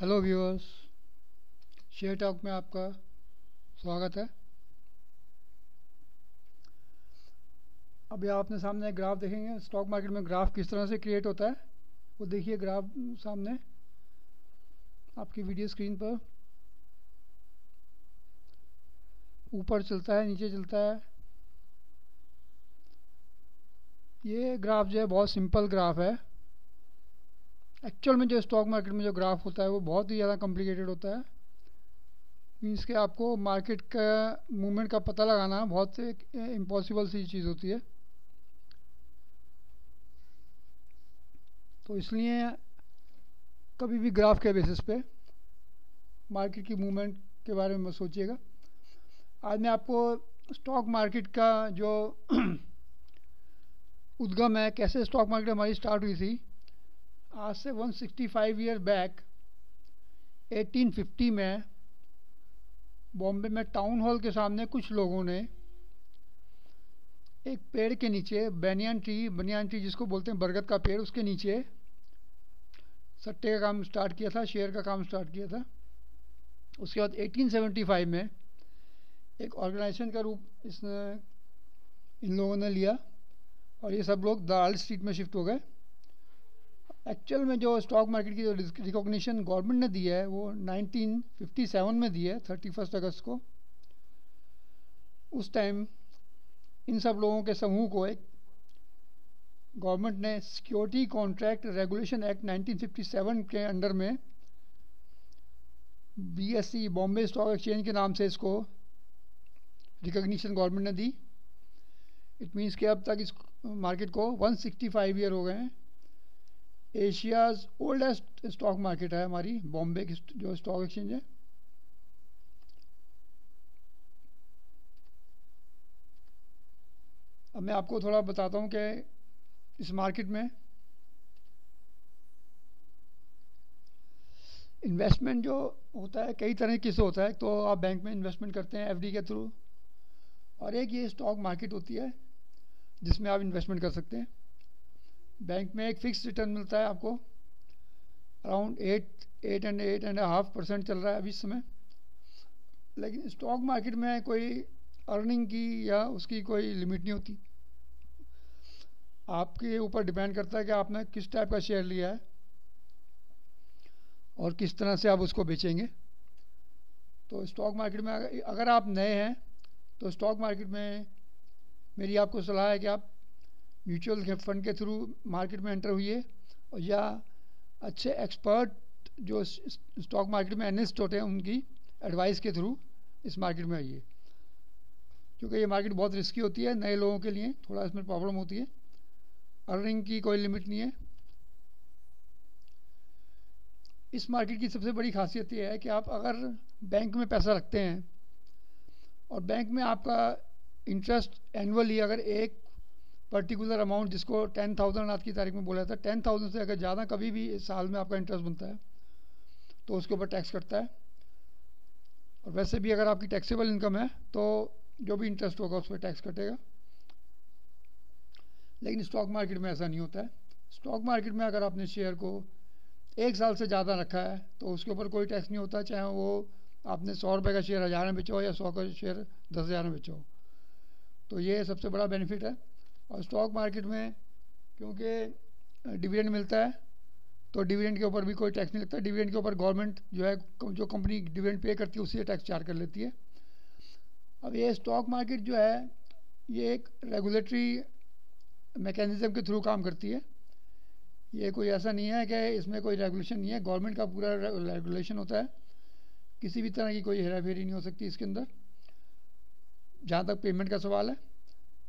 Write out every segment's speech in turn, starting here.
Hello viewers, share talk में आपका स्वागत है। अभी आप अपने सामने एक ग्राफ देखेंगे। स्टॉक मार्केट में ग्राफ किस तरह से क्रिएट होता है वो देखिए। ग्राफ सामने आपकी वीडियो स्क्रीन पर ऊपर चलता है, नीचे चलता है। ये ग्राफ जो है बहुत सिंपल ग्राफ है। एक्चुअल में जो स्टॉक मार्केट में जो ग्राफ होता है वो बहुत ही ज़्यादा कॉम्प्लिकेटेड होता है। मीन्स के आपको मार्केट का मूवमेंट का पता लगाना बहुत इम्पॉसिबल सी चीज़ होती है। तो इसलिए कभी भी ग्राफ के बेसिस पे मार्केट की मूवमेंट के बारे में मत सोचिएगा। आज मैं आपको स्टॉक मार्केट का जो उद्गम है, कैसे स्टॉक मार्केट हमारी स्टार्ट हुई थी, आज से 165 ईयर बैक 1850 में बॉम्बे में टाउन हॉल के सामने कुछ लोगों ने एक पेड़ के नीचे, बनियान ट्री जिसको बोलते हैं बरगद का पेड़, उसके नीचे सट्टे का काम स्टार्ट किया था, शेयर का काम स्टार्ट किया था। उसके बाद 1875 में एक ऑर्गेनाइजेशन का रूप इन लोगों ने लिया और ये सब लोग दलाल स्ट्रीट में शिफ्ट हो गए। एक्चुअल में जो स्टॉक मार्केट की जो रिकॉग्निशन गवर्नमेंट ने दी है वो 1957 में दी है, 31 अगस्त को। उस टाइम इन सब लोगों के समूह को एक गवर्नमेंट ने सिक्योरिटी कॉन्ट्रैक्ट रेगुलेशन एक्ट 1957 के अंडर में BSE, बॉम्बे स्टॉक एक्सचेंज के नाम से इसको रिकॉग्निशन गवर्नमेंट ने दी। इट मीन्स कि अब तक इस मार्केट को 165 ईयर हो गए हैं। एशियाज़ ओल्डेस्ट स्टॉक मार्केट है हमारी बॉम्बे की जो स्टॉक एक्सचेंज है। अब मैं आपको थोड़ा बताता हूँ कि इस मार्केट में इन्वेस्टमेंट जो होता है कई तरह से होता है। तो आप बैंक में इन्वेस्टमेंट करते हैं FD के थ्रू, और एक ये स्टॉक मार्केट होती है जिसमें आप इन्वेस्टमेंट कर सकते हैं। बैंक में एक फिक्स रिटर्न मिलता है आपको, अराउंड 8.5% चल रहा है अभी इस समय। लेकिन स्टॉक मार्केट में कोई अर्निंग की या उसकी कोई लिमिट नहीं होती। आपके ऊपर डिपेंड करता है कि आपने किस टाइप का शेयर लिया है और किस तरह से आप उसको बेचेंगे। तो स्टॉक मार्केट में अगर आप नए हैं तो स्टॉक मार्केट में मेरी आपको सलाह है कि आप म्यूचुअल फंड के थ्रू मार्केट में एंटर हुइए, और या अच्छे एक्सपर्ट जो स्टॉक मार्केट में एनालिस्ट होते हैं उनकी एडवाइस के थ्रू इस मार्केट में आइए, क्योंकि ये मार्केट बहुत रिस्की होती है। नए लोगों के लिए थोड़ा इसमें प्रॉब्लम होती है। अर्निंग की कोई लिमिट नहीं है। इस मार्केट की सबसे बड़ी खासियत ये है कि आप अगर बैंक में पैसा रखते हैं और बैंक में आपका इंटरेस्ट एनुअली अगर एक पर्टिकुलर अमाउंट, जिसको 10,000 आज की तारीख में बोला था, 10,000 से अगर ज़्यादा कभी भी इस साल में आपका इंटरेस्ट बनता है तो उसके ऊपर टैक्स कटता है। और वैसे भी अगर आपकी टैक्सेबल इनकम है तो जो भी इंटरेस्ट होगा उस पर टैक्स कटेगा। लेकिन स्टॉक मार्केट में ऐसा नहीं होता है। स्टॉक मार्केट में अगर आपने शेयर को 1 साल से ज़्यादा रखा है तो उसके ऊपर कोई टैक्स नहीं होता, चाहे वो आपने 100 रुपये का शेयर 1000 में बेचा हो या 100 का शेयर 10,000 में बेचा हो। तो ये सबसे बड़ा बेनिफिट है। और स्टॉक मार्केट में क्योंकि डिविडेंड मिलता है तो डिविडेंड के ऊपर भी कोई टैक्स नहीं लगता। डिविडेंड के ऊपर गवर्नमेंट जो है, जो कंपनी डिविडेंड पे करती है उसी टैक्स चार्ज कर लेती है। अब ये स्टॉक मार्केट जो है ये एक रेगुलेटरी मैकेनिज़्म के थ्रू काम करती है। ये कोई ऐसा नहीं है कि इसमें कोई रेगुलेशन नहीं है। गवर्नमेंट का पूरा रेगुलेशन होता है। किसी भी तरह की कोई हेरा फेरी नहीं हो सकती इसके अंदर, जहाँ तक पेमेंट का सवाल है।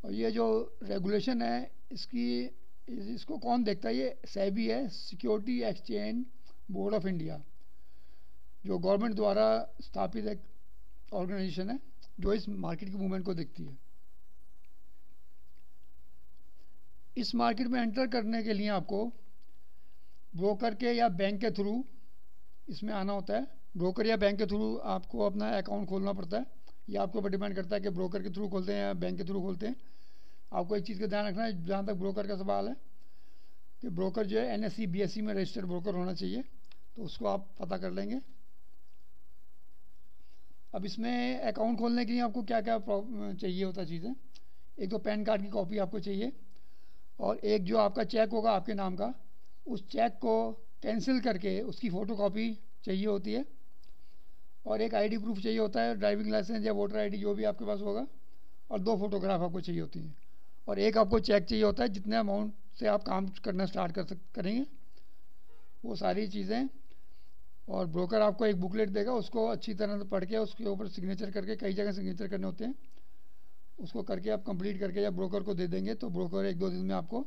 और ये जो रेगुलेशन है इसको कौन देखता है? ये सेबी है, security exchange board of India, जो गवर्नमेंट द्वारा स्थापित एक ऑर्गेनाइजेशन है जो इस मार्केट की मूवमेंट को देखती है। इस मार्केट में एंटर करने के लिए आपको ब्रोकर के या बैंक के थ्रू इसमें आना होता है। ब्रोकर या बैंक के थ्रू आपको अपना अकाउंट खोलना पड़ता है। ये आपके ऊपर डिपेंड करता है कि ब्रोकर के थ्रू खोलते हैं या बैंक के थ्रू खोलते हैं। आपको एक चीज़ का ध्यान रखना है जहाँ तक ब्रोकर का सवाल है कि ब्रोकर जो है NSE BSE में रजिस्टर्ड ब्रोकर होना चाहिए, तो उसको आप पता कर लेंगे। अब इसमें अकाउंट खोलने के लिए आपको क्या क्या चाहिए होता चीज़ें, एक तो पैन कार्ड की कॉपी आपको चाहिए, और एक जो आपका चेक होगा आपके नाम का, उस चेक को कैंसिल करके उसकी फ़ोटो कॉपी चाहिए होती है, और एक आईडी प्रूफ चाहिए होता है, ड्राइविंग लाइसेंस या वोटर आईडी जो भी आपके पास होगा, और 2 फोटोग्राफ आपको चाहिए होती हैं, और एक आपको चेक चाहिए होता है जितने अमाउंट से आप काम करना स्टार्ट करेंगे वो सारी चीज़ें। और ब्रोकर आपको एक बुकलेट देगा, उसको अच्छी तरह से पढ़ के उसके ऊपर सिग्नेचर करके, कई जगह सिग्नेचर करने होते हैं, उसको करके आप कंप्लीट करके जब ब्रोकर को दे देंगे तो ब्रोकर 1-2 दिन में आपको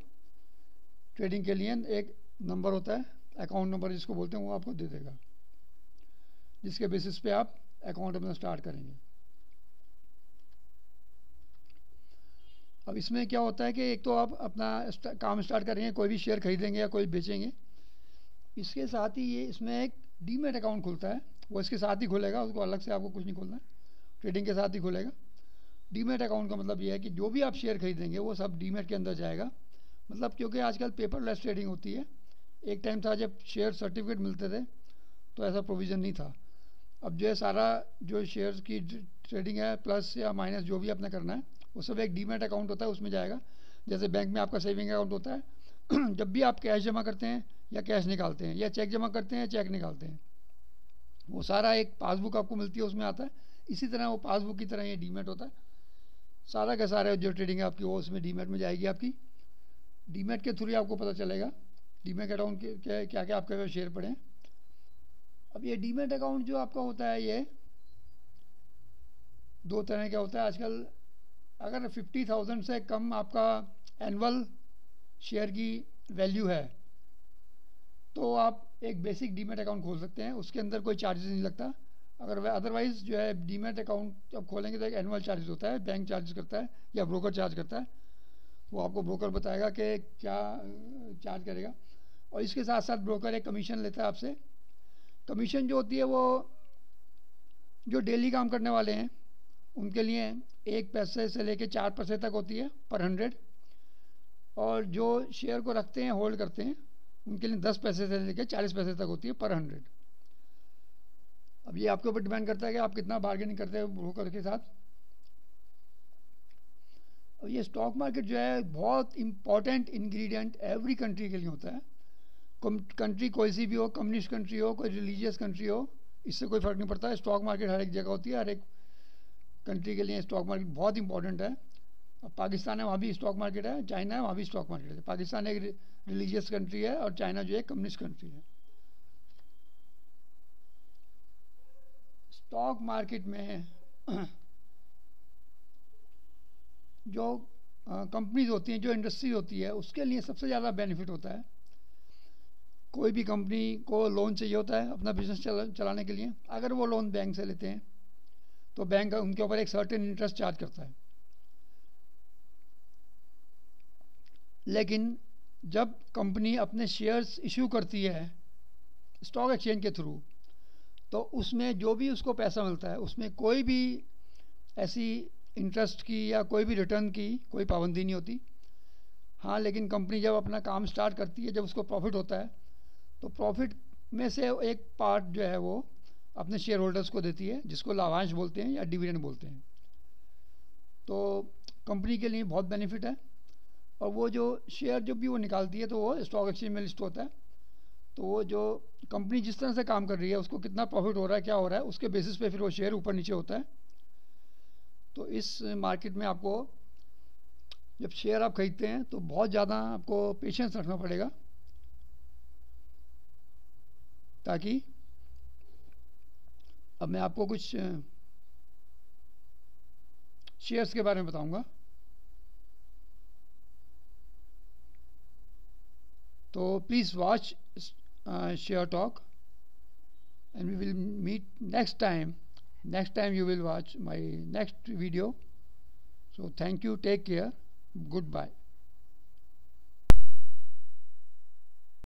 ट्रेडिंग के लिए एक नंबर होता है, अकाउंट नंबर जिसको बोलते हैं, वो आपको दे देगा, जिसके बेसिस पे आप अकाउंट अपना स्टार्ट करेंगे। अब इसमें क्या होता है कि एक तो आप अपना काम स्टार्ट करेंगे, कोई भी शेयर खरीदेंगे या कोई बेचेंगे, इसके साथ ही ये इसमें एक डीमैट अकाउंट खुलता है, वो इसके साथ ही खुलेगा, उसको अलग से आपको कुछ नहीं खोलना है, ट्रेडिंग के साथ ही खुलेगा। डीमैट अकाउंट का मतलब ये है कि जो भी आप शेयर खरीदेंगे वो सब डीमैट के अंदर जाएगा। मतलब क्योंकि आजकल पेपरलेस ट्रेडिंग होती है, एक टाइम था जब शेयर सर्टिफिकेट मिलते थे तो ऐसा प्रोविज़न नहीं था। अब जो है सारा जो शेयर्स की ट्रेडिंग है प्लस या माइनस जो भी आपने करना है वो सब एक डीमैट अकाउंट होता है, उसमें जाएगा। जैसे बैंक में आपका सेविंग अकाउंट होता है जब भी आप कैश जमा करते हैं या कैश निकालते हैं या चेक जमा करते हैं या चेक निकालते हैं, वो सारा एक पासबुक आपको मिलती है उसमें आता है। इसी तरह वो पासबुक की तरह ये डीमैट होता है, सारा का सारा जो ट्रेडिंग है आपकी वो उसमें डीमैट में जाएगी आपकी। डीमैट के थ्रू आपको पता चलेगा डीमैट अकाउंट के क्या क्या आपके शेयर पड़े हैं। अब ये डीमैट अकाउंट जो आपका होता है ये 2 तरह का होता है आजकल। अगर 50,000 से कम आपका एनुअल शेयर की वैल्यू है तो आप एक बेसिक डीमैट अकाउंट खोल सकते हैं, उसके अंदर कोई चार्जेस नहीं लगता। अगर अदरवाइज़ जो है डीमैट अकाउंट जब खोलेंगे तो एक एनुअल चार्जेस होता है, बैंक चार्ज करता है या ब्रोकर चार्ज करता है, वो आपको ब्रोकर बताएगा कि क्या चार्ज करेगा। और इसके साथ साथ ब्रोकर एक कमीशन लेता है आपसे। कमीशन जो होती है वो जो डेली काम करने वाले हैं उनके लिए 1 पैसे से लेके 4 पैसे तक होती है पर 100, और जो शेयर को रखते हैं होल्ड करते हैं उनके लिए 10 पैसे से लेकर 40 पैसे तक होती है पर 100। अब ये आपके ऊपर डिपेंड करता है कि आप कितना बार्गेनिंग करते हैं ब्रोकर के साथ। और ये स्टॉक मार्केट जो है बहुत इंपॉर्टेंट इंग्रेडिएंट एवरी कंट्री के लिए होता है। कंट्री कोई सी भी हो, कम्युनिस्ट कंट्री हो, कोई रिलीजियस कंट्री हो, इससे कोई फ़र्क नहीं पड़ता है। स्टॉक मार्केट हर एक जगह होती है, हर एक कंट्री के लिए स्टॉक मार्केट बहुत इंपॉर्टेंट है। अब पाकिस्तान है वहाँ भी स्टॉक मार्केट है, चाइना है वहाँ भी स्टॉक मार्केट है। पाकिस्तान एक रिलीजियस कंट्री है और चाइना जो है कम्युनिस्ट कंट्री है। स्टॉक मार्केट में जो कंपनीज होती हैं, जो इंडस्ट्री होती है, उसके लिए सबसे ज़्यादा बेनिफिट होता है। कोई भी कंपनी को लोन चाहिए होता है अपना बिजनेस चलाने के लिए। अगर वो लोन बैंक से लेते हैं तो बैंक उनके ऊपर एक सर्टेन इंटरेस्ट चार्ज करता है, लेकिन जब कंपनी अपने शेयर्स इशू करती है स्टॉक एक्सचेंज के थ्रू तो उसमें जो भी उसको पैसा मिलता है उसमें कोई भी ऐसी इंटरेस्ट की या कोई भी रिटर्न की कोई पाबंदी नहीं होती। हाँ, लेकिन कंपनी जब अपना काम स्टार्ट करती है, जब उसको प्रॉफिट होता है तो प्रॉफिट में से एक पार्ट जो है वो अपने शेयर होल्डर्स को देती है, जिसको लाभांश बोलते हैं या डिविडेंड बोलते हैं। तो कंपनी के लिए बहुत बेनिफिट है। और वो जो शेयर जब भी वो निकालती है तो वो स्टॉक एक्सचेंज में लिस्ट होता है। तो वो जो कंपनी जिस तरह से काम कर रही है उसको कितना प्रॉफिट हो रहा है, क्या हो रहा है, उसके बेसिस पे फिर वो शेयर ऊपर नीचे होता है। तो इस मार्केट में आपको जब शेयर आप खरीदते हैं तो बहुत ज़्यादा आपको पेशेंस रखना पड़ेगा, ताकि अब मैं आपको कुछ शेयर्स के बारे में बताऊंगा। तो please watch share talk and we will meet next time. Next time you will watch my next video. So thank you, take care, goodbye.